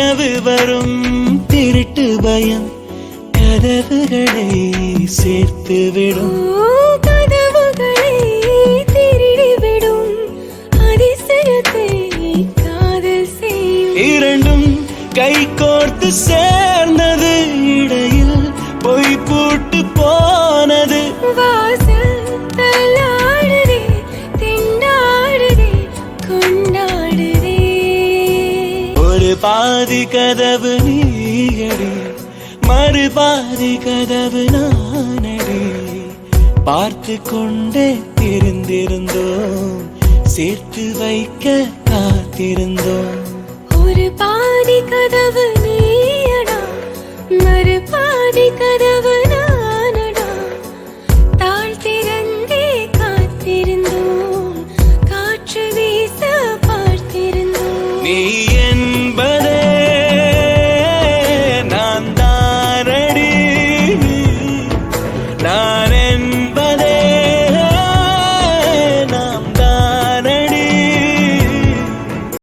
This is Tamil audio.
கனவு வரும் திருட்டு பயம் கதவுகளை சேர்த்துவிடும். கதவுகளை திருடிவிடும் அதிசயத்தை காதல் செய்யும். இரண்டும் கை கோர்த்து சேர்ந்தது, இடையில் பொய் பூட்டு போனது. வாசல் தள்ளாடுதே, திண்டாடுதே, கொண்டாடுதே. ஒரு பாதி கதவு நீயடி, மறு பாதி கதவு நானடி. பார்த்து கொண்டே இருந்திருந்தோம், சேர்த்து வைக்க காத்திருந்தோம். ஒரு பாதி கதவு நீயடா, மறு பாதி கதவு நானடா. தாழ்த்திருந்தே காத்திருந்தோம், காற்று வீச பார்த்திருந்தோம். நீ என்பதே நான் தானடி, நான்